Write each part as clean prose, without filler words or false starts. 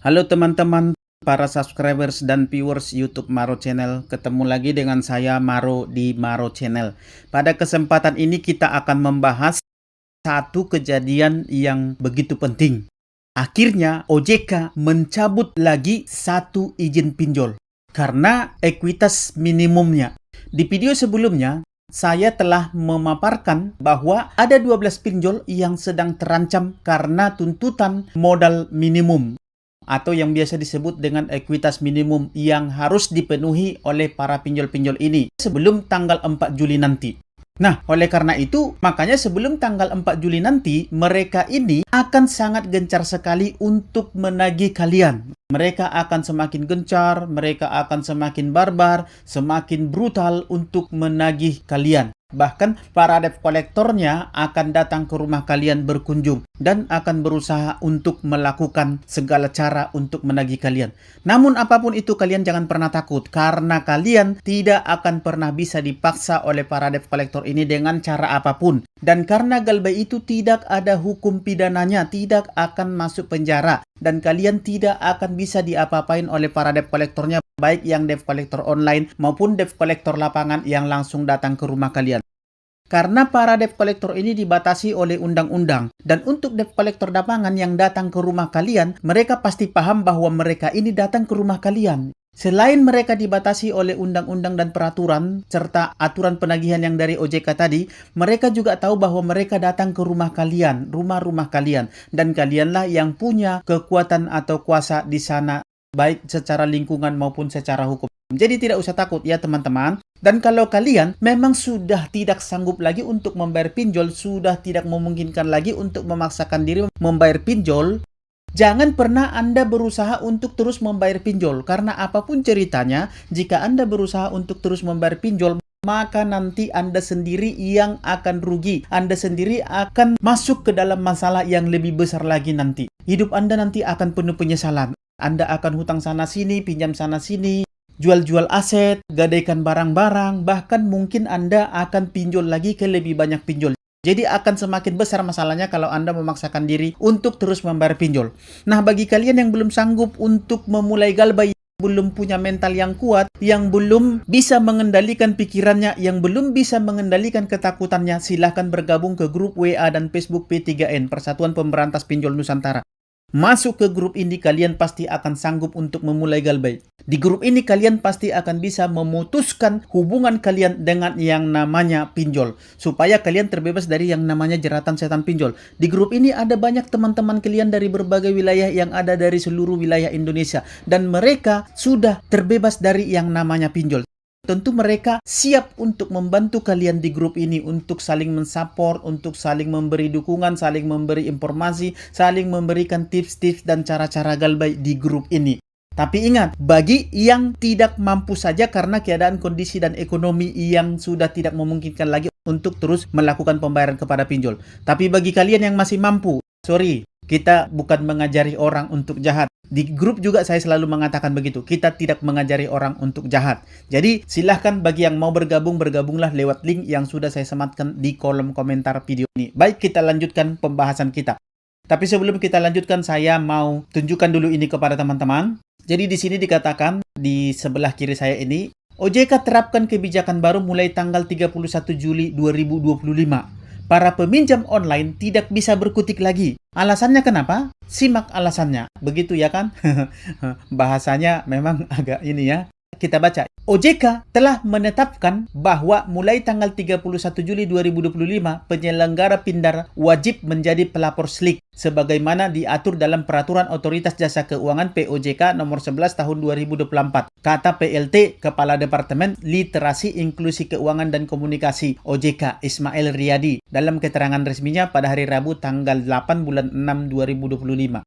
Halo teman-teman, para subscribers dan viewers YouTube Maro Channel. Ketemu lagi dengan saya Maro di Maro Channel. Pada kesempatan ini kita akan membahas satu kejadian yang begitu penting. Akhirnya OJK mencabut lagi satu izin pinjol karena ekuitas minimumnya. Di video sebelumnya, saya telah memaparkan bahwa ada 12 pinjol yang sedang terancam karena tuntutan modal minimum atau yang biasa disebut dengan ekuitas minimum yang harus dipenuhi oleh para pinjol-pinjol ini sebelum tanggal 4 Juli nanti. Nah, oleh karena itu, makanya sebelum tanggal 4 Juli nanti, mereka ini akan sangat gencar sekali untuk menagih kalian. Mereka akan semakin gencar, mereka akan semakin barbar, semakin brutal untuk menagih kalian. Bahkan para debt kolektornya akan datang ke rumah kalian berkunjung dan akan berusaha untuk melakukan segala cara untuk menagih kalian. Namun apapun itu kalian jangan pernah takut karena kalian tidak akan pernah bisa dipaksa oleh para debt kolektor ini dengan cara apapun. Dan karena galbay itu tidak ada hukum pidananya, tidak akan masuk penjara dan kalian tidak akan bisa diapa-apain oleh para debt kolektornya, baik yang debt kolektor online maupun debt kolektor lapangan yang langsung datang ke rumah kalian. Karena para debt kolektor ini dibatasi oleh undang-undang. Dan untuk debt kolektor lapangan yang datang ke rumah kalian, mereka pasti paham bahwa mereka ini datang ke rumah kalian. Selain mereka dibatasi oleh undang-undang dan peraturan, serta aturan penagihan yang dari OJK tadi, mereka juga tahu bahwa mereka datang ke rumah kalian, rumah-rumah kalian. Dan kalianlah yang punya kekuatan atau kuasa di sana, baik secara lingkungan maupun secara hukum. Jadi tidak usah takut ya teman-teman. Dan kalau kalian memang sudah tidak sanggup lagi untuk membayar pinjol, sudah tidak memungkinkan lagi untuk memaksakan diri membayar pinjol, jangan pernah Anda berusaha untuk terus membayar pinjol. Karena apapun ceritanya, jika Anda berusaha untuk terus membayar pinjol, maka nanti Anda sendiri yang akan rugi. Anda sendiri akan masuk ke dalam masalah yang lebih besar lagi nanti. Hidup Anda nanti akan penuh penyesalan. Anda akan hutang sana-sini, pinjam sana-sini, jual-jual aset, gadaikan barang-barang, bahkan mungkin Anda akan pinjol lagi ke lebih banyak pinjol. Jadi akan semakin besar masalahnya kalau Anda memaksakan diri untuk terus membayar pinjol. Nah, bagi kalian yang belum sanggup untuk memulai galbay, belum punya mental yang kuat, yang belum bisa mengendalikan pikirannya, yang belum bisa mengendalikan ketakutannya, silahkan bergabung ke grup WA dan Facebook P3N, Persatuan Pemberantas Pinjol Nusantara. Masuk ke grup ini kalian pasti akan sanggup untuk memulai galbay. Di grup ini kalian pasti akan bisa memutuskan hubungan kalian dengan yang namanya pinjol. Supaya kalian terbebas dari yang namanya jeratan setan pinjol. Di grup ini ada banyak teman-teman kalian dari berbagai wilayah yang ada dari seluruh wilayah Indonesia. Dan mereka sudah terbebas dari yang namanya pinjol. Tentu mereka siap untuk membantu kalian di grup ini untuk saling mensupport, untuk saling memberi dukungan, saling memberi informasi, saling memberikan tips-tips dan cara-cara galbay di grup ini. Tapi ingat, bagi yang tidak mampu saja karena keadaan kondisi dan ekonomi yang sudah tidak memungkinkan lagi untuk terus melakukan pembayaran kepada pinjol. Tapi bagi kalian yang masih mampu, sorry, kita bukan mengajari orang untuk jahat. Di grup juga saya selalu mengatakan begitu. Kita tidak mengajari orang untuk jahat. Jadi silahkan bagi yang mau bergabung, bergabunglah lewat link yang sudah saya sematkan di kolom komentar video ini. Baik, kita lanjutkan pembahasan kita. Tapi sebelum kita lanjutkan, saya mau tunjukkan dulu ini kepada teman-teman. Jadi di sini dikatakan, di sebelah kiri saya ini, OJK terapkan kebijakan baru mulai tanggal 31 Juli 2025. Para peminjam online tidak bisa berkutik lagi. Alasannya kenapa? Simak alasannya. Begitu ya kan? Bahasanya memang agak ini ya. Kita baca. OJK telah menetapkan bahwa mulai tanggal 31 Juli 2025, penyelenggara pindar wajib menjadi pelapor SLIK sebagaimana diatur dalam Peraturan Otoritas Jasa Keuangan POJK nomor 11 tahun 2024. Kata PLT Kepala Departemen Literasi Inklusi Keuangan dan Komunikasi OJK Ismail Riyadi dalam keterangan resminya pada hari Rabu tanggal 8 bulan 6 2025.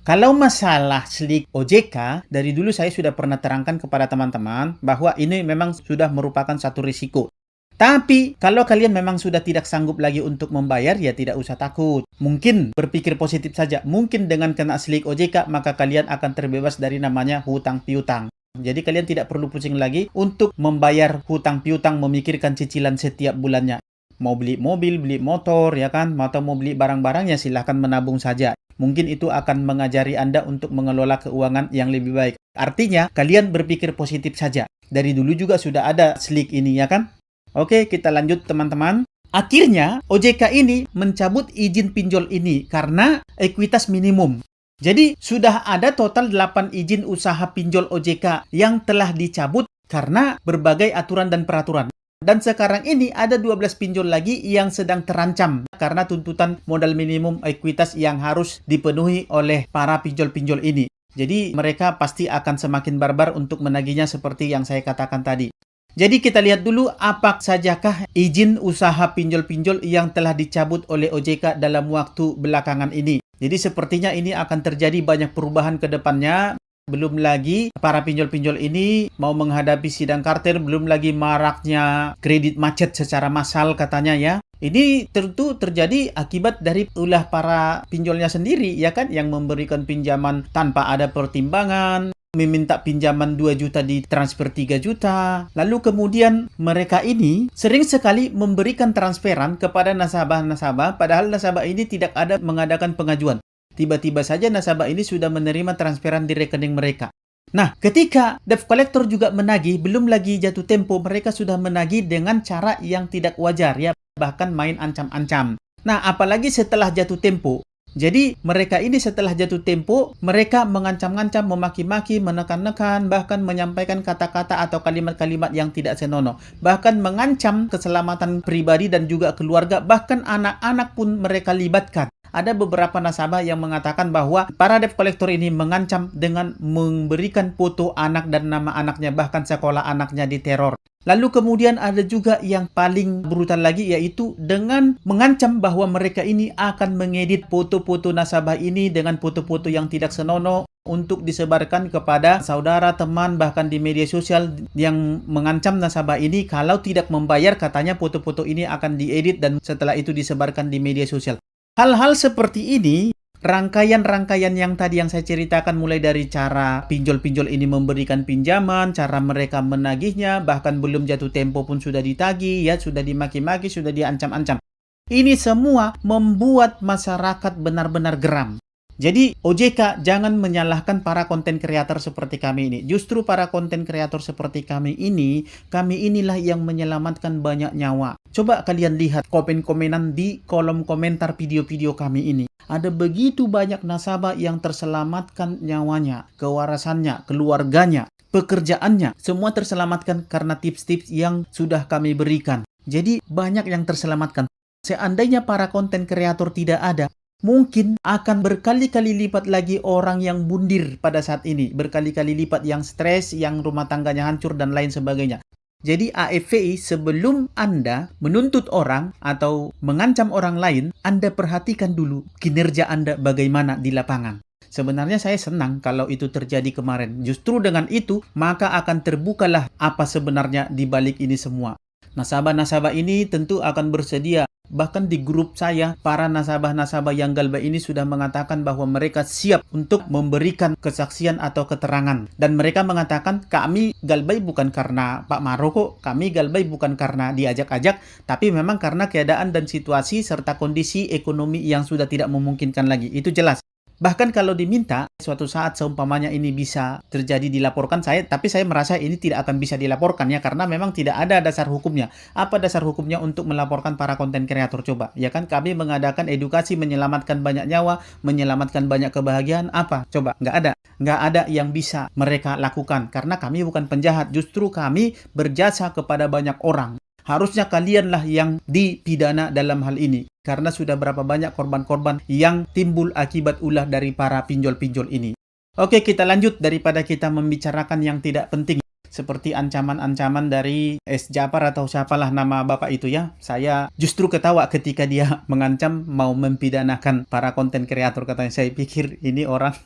Kalau masalah SLIK OJK, dari dulu saya sudah pernah terangkan kepada teman-teman bahwa ini memang sudah merupakan satu risiko. Tapi kalau kalian memang sudah tidak sanggup lagi untuk membayar, ya tidak usah takut. Mungkin berpikir positif saja. Mungkin dengan kena SLIK OJK, maka kalian akan terbebas dari namanya hutang piutang. Jadi kalian tidak perlu pusing lagi untuk membayar hutang piutang, memikirkan cicilan setiap bulannya. Mau beli mobil, beli motor, ya kan? Atau mau beli barang-barang, ya silahkan menabung saja. Mungkin itu akan mengajari Anda untuk mengelola keuangan yang lebih baik. Artinya, kalian berpikir positif saja. Dari dulu juga sudah ada slik ini, ya kan? Oke, kita lanjut teman-teman. Akhirnya, OJK ini mencabut izin pinjol ini karena ekuitas minimum. Jadi, sudah ada total 8 izin usaha pinjol OJK yang telah dicabut karena berbagai aturan dan peraturan. Dan sekarang ini ada 12 pinjol lagi yang sedang terancam karena tuntutan modal minimum ekuitas yang harus dipenuhi oleh para pinjol-pinjol ini. Jadi, mereka pasti akan semakin barbar untuk menagihnya seperti yang saya katakan tadi. Jadi kita lihat dulu apa sajakah izin usaha pinjol-pinjol yang telah dicabut oleh OJK dalam waktu belakangan ini. Jadi sepertinya ini akan terjadi banyak perubahan ke depannya. Belum lagi para pinjol-pinjol ini mau menghadapi sidang kartel, belum lagi maraknya kredit macet secara massal katanya ya. Ini tentu terjadi akibat dari ulah para pinjolnya sendiri ya kan, yang memberikan pinjaman tanpa ada pertimbangan, meminta pinjaman 2 juta ditransfer 3 juta. Lalu kemudian mereka ini sering sekali memberikan transferan kepada nasabah-nasabah padahal nasabah ini tidak ada mengadakan pengajuan. Tiba-tiba saja nasabah ini sudah menerima transferan di rekening mereka. Nah, ketika debt collector juga menagih, belum lagi jatuh tempo, mereka sudah menagih dengan cara yang tidak wajar ya, bahkan main ancam-ancam. Nah, apalagi setelah jatuh tempo. Jadi, mereka ini setelah jatuh tempo, mereka mengancam-ancam, memaki-maki, menekan-nekan, bahkan menyampaikan kata-kata atau kalimat-kalimat yang tidak senonoh. Bahkan mengancam keselamatan pribadi dan juga keluarga, bahkan anak-anak pun mereka libatkan. Ada beberapa nasabah yang mengatakan bahwa para debt collector ini mengancam dengan memberikan foto anak dan nama anaknya, bahkan sekolah anaknya diteror. Lalu kemudian ada juga yang paling brutal lagi, yaitu dengan mengancam bahwa mereka ini akan mengedit foto-foto nasabah ini dengan foto-foto yang tidak senonoh untuk disebarkan kepada saudara, teman, bahkan di media sosial, yang mengancam nasabah ini kalau tidak membayar, katanya foto-foto ini akan diedit dan setelah itu disebarkan di media sosial. Hal-hal seperti ini, rangkaian-rangkaian yang tadi yang saya ceritakan, mulai dari cara pinjol-pinjol ini memberikan pinjaman, cara mereka menagihnya, bahkan belum jatuh tempo pun sudah ditagih, ya sudah dimaki-maki, sudah diancam-ancam. Ini semua membuat masyarakat benar-benar geram. Jadi OJK jangan menyalahkan para konten kreator seperti kami ini. Justru para konten kreator seperti kami inilah yang menyelamatkan banyak nyawa. Coba kalian lihat komen-komenan di kolom komentar video-video kami ini. Ada begitu banyak nasabah yang terselamatkan nyawanya, kewarasannya, keluarganya, pekerjaannya. Semua terselamatkan karena tips-tips yang sudah kami berikan. Jadi banyak yang terselamatkan. Seandainya para konten kreator tidak ada, mungkin akan berkali-kali lipat lagi orang yang bundir pada saat ini. Berkali-kali lipat yang stres, yang rumah tangganya hancur, dan lain sebagainya. Jadi AFVI, sebelum Anda menuntut orang atau mengancam orang lain, Anda perhatikan dulu kinerja Anda bagaimana di lapangan. Sebenarnya saya senang kalau itu terjadi kemarin. Justru dengan itu, maka akan terbukalah apa sebenarnya di balik ini semua. Nasabah-nasabah ini tentu akan bersedia. Bahkan di grup saya, para nasabah-nasabah yang Galbay ini sudah mengatakan bahwa mereka siap untuk memberikan kesaksian atau keterangan. Dan mereka mengatakan, kami Galbay bukan karena Pak Maro kok, kami Galbay bukan karena diajak-ajak, tapi memang karena keadaan dan situasi serta kondisi ekonomi yang sudah tidak memungkinkan lagi. Itu jelas. Bahkan kalau diminta, suatu saat seumpamanya ini bisa terjadi dilaporkan tapi saya merasa ini tidak akan bisa dilaporkan ya, karena memang tidak ada dasar hukumnya. Apa dasar hukumnya untuk melaporkan para konten kreator? Coba, ya kan, kami mengadakan edukasi menyelamatkan banyak nyawa, menyelamatkan banyak kebahagiaan, apa? Coba, nggak ada. Nggak ada yang bisa mereka lakukan, karena kami bukan penjahat, justru kami berjasa kepada banyak orang. Harusnya kalianlah yang dipidana dalam hal ini. Karena sudah berapa banyak korban-korban yang timbul akibat ulah dari para pinjol-pinjol ini. Oke, kita lanjut daripada kita membicarakan yang tidak penting. Seperti ancaman-ancaman dari S. Jafar atau siapalah nama bapak itu ya. Saya justru ketawa ketika dia mengancam mau mempidanakan para konten kreator. Katanya, saya pikir ini orang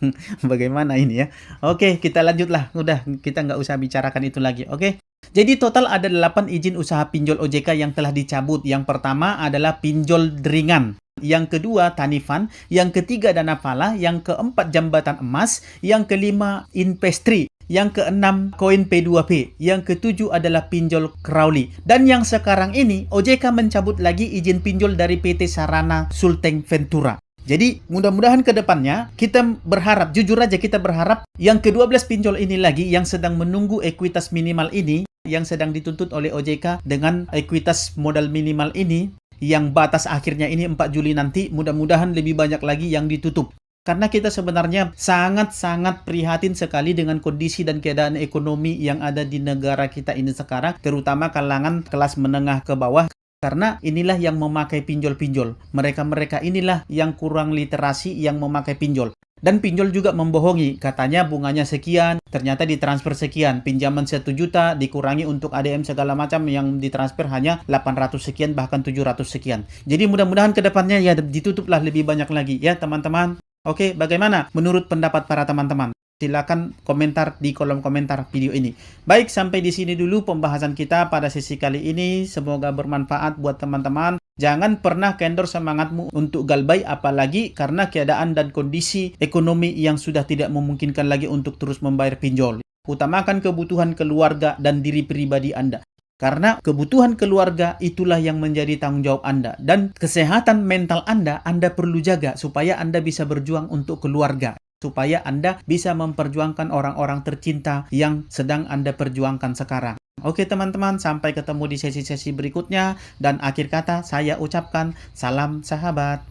bagaimana ini ya. Oke, kita lanjutlah. Udah, kita nggak usah bicarakan itu lagi. Oke. Jadi total ada 8 izin usaha pinjol OJK yang telah dicabut. Yang pertama adalah pinjol ringan. Yang kedua Tanifan. Yang ketiga Dana Fala. Yang keempat Jambatan Emas. Yang kelima Investri. Yang keenam koin P2P. Yang ketujuh adalah pinjol Crowley. Dan yang sekarang ini OJK mencabut lagi izin pinjol dari PT Sarana Sulteng Ventura. Jadi mudah-mudahan ke depannya kita berharap, jujur aja kita berharap yang ke-12 pinjol ini lagi yang sedang menunggu ekuitas minimal ini, yang sedang dituntut oleh OJK dengan ekuitas modal minimal ini, yang batas akhirnya ini 4 Juli nanti, mudah-mudahan lebih banyak lagi yang ditutup. Karena kita sebenarnya sangat-sangat prihatin sekali dengan kondisi dan keadaan ekonomi yang ada di negara kita ini sekarang, terutama kalangan kelas menengah ke bawah. Karena inilah yang memakai pinjol-pinjol. Mereka-mereka inilah yang kurang literasi yang memakai pinjol. Dan pinjol juga membohongi. Katanya bunganya sekian, ternyata ditransfer sekian. Pinjaman 1 juta dikurangi untuk ADM segala macam yang ditransfer hanya 800 sekian bahkan 700 sekian. Jadi mudah-mudahan ke depannya ya ditutuplah lebih banyak lagi ya teman-teman. Oke, bagaimana menurut pendapat para teman-teman? Silakan komentar di kolom komentar video ini. Baik, sampai di sini dulu pembahasan kita pada sesi kali ini. Semoga bermanfaat buat teman-teman. Jangan pernah kendor semangatmu untuk galbay, apalagi karena keadaan dan kondisi ekonomi yang sudah tidak memungkinkan lagi untuk terus membayar pinjol. Utamakan kebutuhan keluarga dan diri pribadi Anda. Karena kebutuhan keluarga itulah yang menjadi tanggung jawab Anda. Dan kesehatan mental Anda perlu jaga supaya Anda bisa berjuang untuk keluarga. Supaya Anda bisa memperjuangkan orang-orang tercinta yang sedang Anda perjuangkan sekarang. Oke teman-teman, sampai ketemu di sesi-sesi berikutnya. Dan akhir kata saya ucapkan salam sahabat.